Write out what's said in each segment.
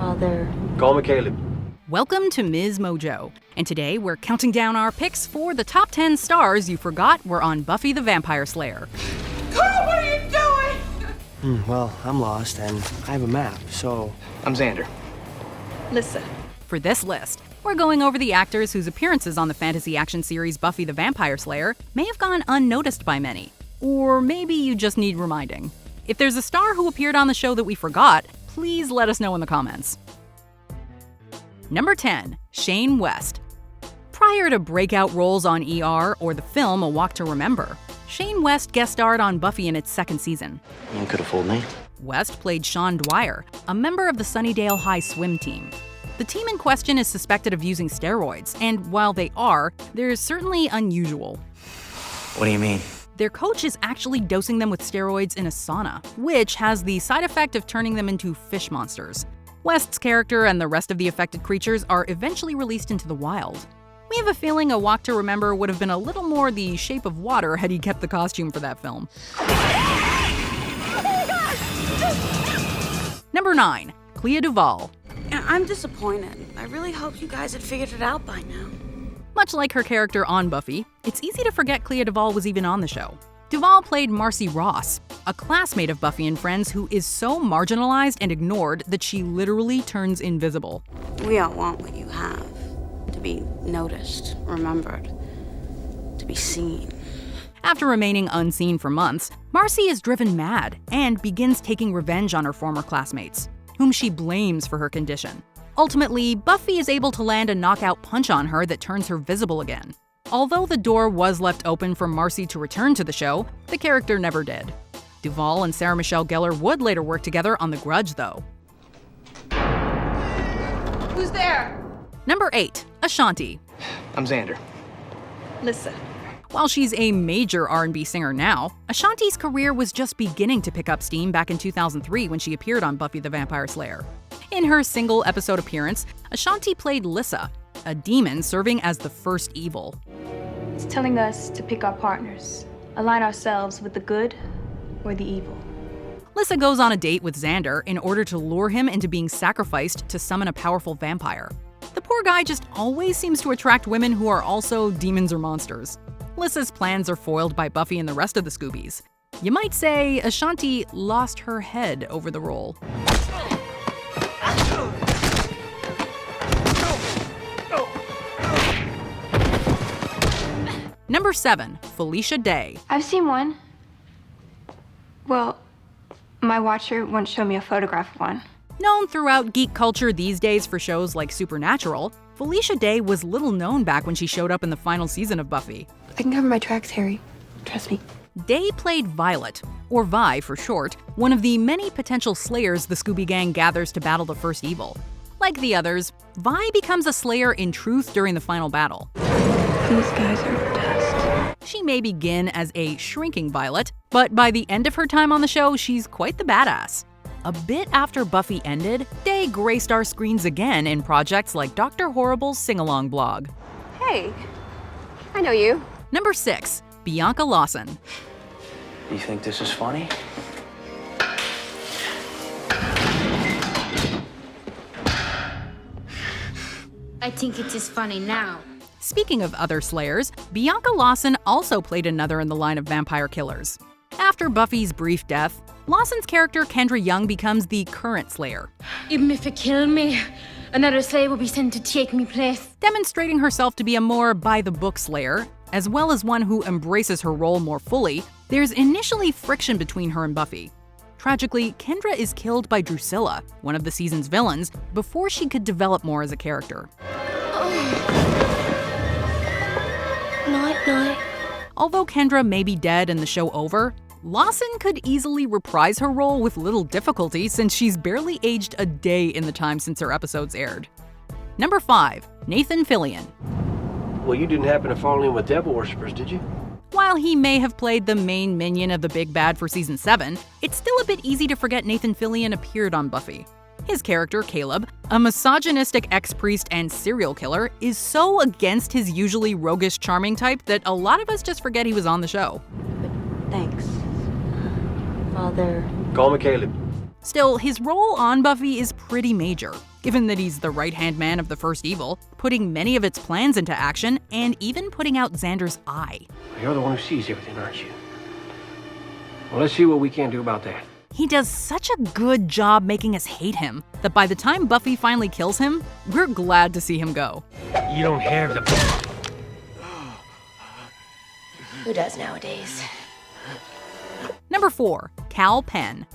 Father. Call me Caleb. Welcome to Ms. Mojo, and today we're counting down our picks for the top 10 stars you forgot were on Buffy the Vampire Slayer. Carl, what are you doing? Well, I'm lost, and I have a map, so... I'm Xander. Listen. For this list, we're going over the actors whose appearances on the fantasy action series Buffy the Vampire Slayer may have gone unnoticed by many. Or maybe you just need reminding. If there's a star who appeared on the show that we forgot, please let us know in the comments. Number 10, Shane West. Prior to breakout roles on ER or the film A Walk to Remember, Shane West guest starred on Buffy in its second season. You could have fooled me. West played Sean Dwyer, a member of the Sunnydale High swim team. The team in question is suspected of using steroids, and while they are, they're certainly unusual. What do you mean? Their coach is actually dosing them with steroids in a sauna, which has the side effect of turning them into fish monsters. West's character and the rest of the affected creatures are eventually released into the wild. We have a feeling A Walk to Remember would have been a little more The Shape of Water had he kept the costume for that film. Number 9, Clea Duvall. I'm disappointed. I really hoped you guys had figured it out by now. Much like her character on Buffy, it's easy to forget Clea Duvall was even on the show. Duvall played Marcy Ross, a classmate of Buffy and Friends who is so marginalized and ignored that she literally turns invisible. We all want what you have. To be noticed, remembered, to be seen. After remaining unseen for months, Marcy is driven mad and begins taking revenge on her former classmates, whom she blames for her condition. Ultimately, Buffy is able to land a knockout punch on her that turns her visible again. Although the door was left open for Marcy to return to the show, the character never did. Duvall and Sarah Michelle Gellar would later work together on The Grudge, though. Who's there? Number 8, Ashanti. I'm Xander. Listen. While she's a major R&B singer now, Ashanti's career was just beginning to pick up steam back in 2003 when she appeared on Buffy the Vampire Slayer. In her single episode appearance, Ashanti played Lissa, a demon serving as the first evil. It's telling us to pick our partners, align ourselves with the good or the evil. Lissa goes on a date with Xander in order to lure him into being sacrificed to summon a powerful vampire. The poor guy just always seems to attract women who are also demons or monsters. Lissa's plans are foiled by Buffy and the rest of the Scoobies. You might say Ashanti lost her head over the role. Number 7, Felicia Day. I've seen one. Well, my watcher won't show me a photograph of one. Known throughout geek culture these days for shows like Supernatural, Felicia Day was little known back when she showed up in the final season of Buffy. I can cover my tracks, Harry. Trust me. Day played Violet, or Vi for short, one of the many potential slayers the Scooby Gang gathers to battle the first evil. Like the others, Vi becomes a slayer in truth during the final battle. These guys are dust. She may begin as a shrinking Violet, but by the end of her time on the show, she's quite the badass. A bit after Buffy ended, Day graced our screens again in projects like Dr. Horrible's sing-along blog. Hey, I know you. Number 6, Bianca Lawson. You think this is funny? I think it is funny now. Speaking of other slayers, Bianca Lawson also played another in the line of vampire killers. After Buffy's brief death, Lawson's character Kendra Young becomes the current slayer, Even if it kill me, another slave will be sent to take me place. demonstrating herself to be a more by-the-book slayer, as well as one who embraces her role more fully. There's initially friction between her and Buffy. Tragically, Kendra is killed by Drusilla, one of the season's villains, before she could develop more as a character. Night. Although Kendra may be dead and the show over, Lawson could easily reprise her role with little difficulty since she's barely aged a day in the time since her episodes aired. Number 5, Nathan Fillion. Well, you didn't happen to fall in with devil worshippers, did you? While he may have played the main minion of the Big Bad for season 7, it's still a bit easy to forget Nathan Fillion appeared on Buffy. His character, Caleb, a misogynistic ex-priest and serial killer, is so against his usually roguish charming type that a lot of us just forget he was on the show. Thanks. Father. Call me Caleb. Still, his role on Buffy is pretty major, given that he's the right-hand man of the First Evil, putting many of its plans into action, and even putting out Xander's eye. You're the one who sees everything, aren't you? Well, let's see what we can do about that. He does such a good job making us hate him that by the time Buffy finally kills him, we're glad to see him go. You don't have the... Who does nowadays? Number 4. Kal Penn.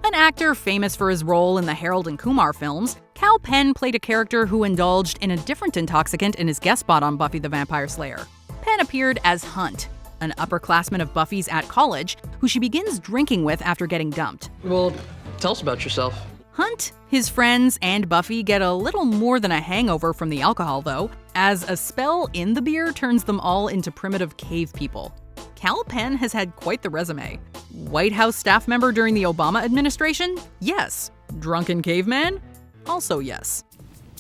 An actor famous for his role in the Harold and Kumar films, Kal Penn played a character who indulged in a different intoxicant in his guest spot on Buffy the Vampire Slayer. Penn appeared as Hunt, an upperclassman of Buffy's at college, who she begins drinking with after getting dumped. Well, tell us about yourself. Hunt, his friends, and Buffy get a little more than a hangover from the alcohol, though, as a spell in the beer turns them all into primitive cave people. Kal Penn has had quite the resume. White House staff member during the Obama administration? Yes. Drunken caveman? Also yes.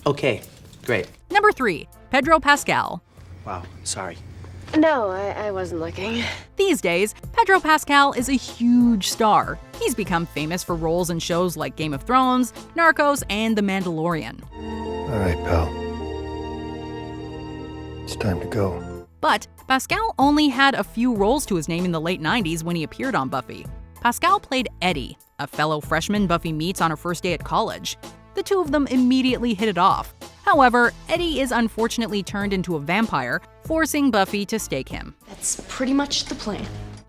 Okay, great. Number 3. Pedro Pascal. Wow, sorry. No, I wasn't looking. These days, Pedro Pascal is a huge star. He's become famous for roles in shows like Game of Thrones, Narcos, and The Mandalorian. All right, pal. It's time to go. But Pascal only had a few roles to his name in the late 90s when he appeared on Buffy. Pascal played Eddie, a fellow freshman Buffy meets on her first day at college. The two of them immediately hit it off. However, Eddie is unfortunately turned into a vampire, forcing Buffy to stake him. That's pretty much the plan.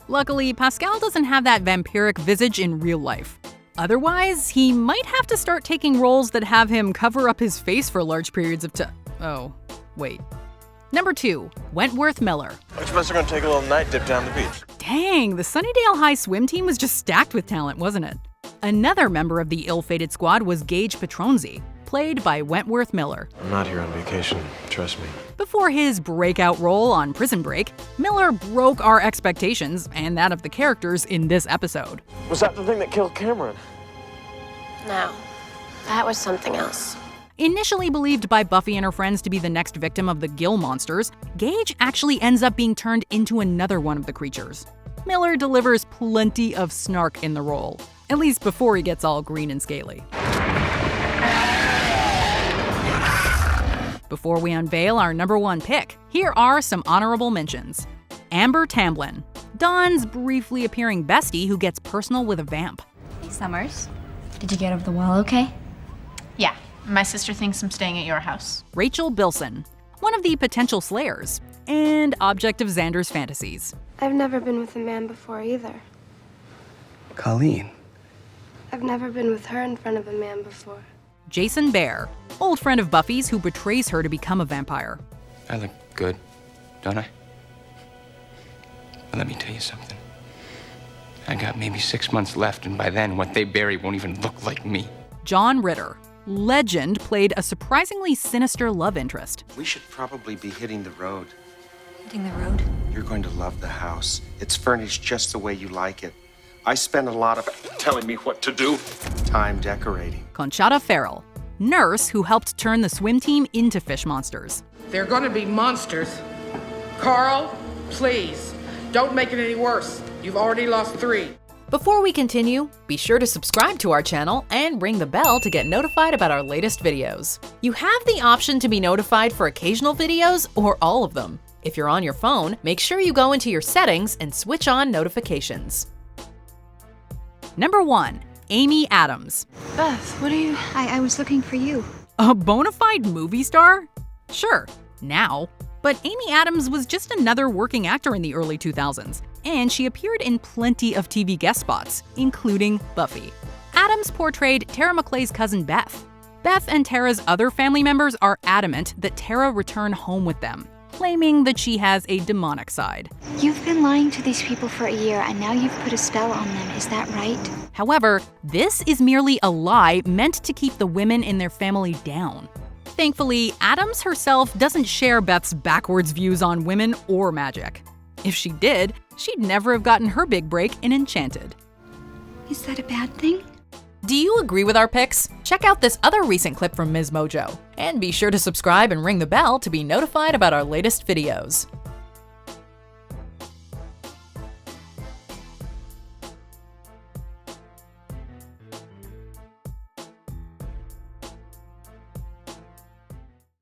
Luckily, Pascal doesn't have that vampiric visage in real life. Otherwise, he might have to start taking roles that have him cover up his face for large periods of time. Oh, wait. Number 2. Wentworth Miller. Which of us are going to take a little night dip down the beach? Dang, the Sunnydale High swim team was just stacked with talent, wasn't it? Another member of the ill-fated squad was Gage Petronzi, played by Wentworth Miller. I'm not here on vacation, trust me. Before his breakout role on Prison Break, Miller broke our expectations and that of the characters in this episode. Was that the thing that killed Cameron? No, that was something else. Initially believed by Buffy and her friends to be the next victim of the Gill monsters, Gage actually ends up being turned into another one of the creatures. Miller delivers plenty of snark in the role, at least before he gets all green and scaly. Before we unveil our number 1 pick, here are some honorable mentions. Amber Tamblyn, Dawn's briefly appearing bestie who gets personal with a vamp. Hey, Summers. Did you get over the wall okay? Yeah, my sister thinks I'm staying at your house. Rachel Bilson, one of the potential slayers, and object of Xander's fantasies. I've never been with a man before either. Colleen. I've never been with her in front of a man before. Jason Bear, old friend of Buffy's who betrays her to become a vampire. I look good, don't I? But let me tell you something. I got maybe 6 months left, and by then, what they bury won't even look like me. John Ritter, legend, played a surprisingly sinister love interest. We should probably be hitting the road. Hitting the road? You're going to love the house. It's furnished just the way you like it. I spend a lot of telling me what to do. Time decorating. Conchata Farrell, nurse who helped turn the swim team into fish monsters. They're gonna be monsters. Carl, please, don't make it any worse. You've already lost 3. Before we continue, be sure to subscribe to our channel and ring the bell to get notified about our latest videos. You have the option to be notified for occasional videos or all of them. If you're on your phone, make sure you go into your settings and switch on notifications. Number 1. Amy Adams. Beth, what are you... I was looking for you. A bona fide movie star? Sure, now. But Amy Adams was just another working actor in the early 2000s, and she appeared in plenty of TV guest spots, including Buffy. Adams portrayed Tara McClay's cousin Beth. Beth and Tara's other family members are adamant that Tara return home with them, claiming that she has a demonic side. You've been lying to these people for a year, and now you've put a spell on them. Is that right? However, this is merely a lie meant to keep the women in their family down. Thankfully, Adams herself doesn't share Beth's backwards views on women or magic. If she did, she'd never have gotten her big break in Enchanted. Is that a bad thing? Do you agree with our picks? Check out this other recent clip from Ms. Mojo. And be sure to subscribe and ring the bell to be notified about our latest videos.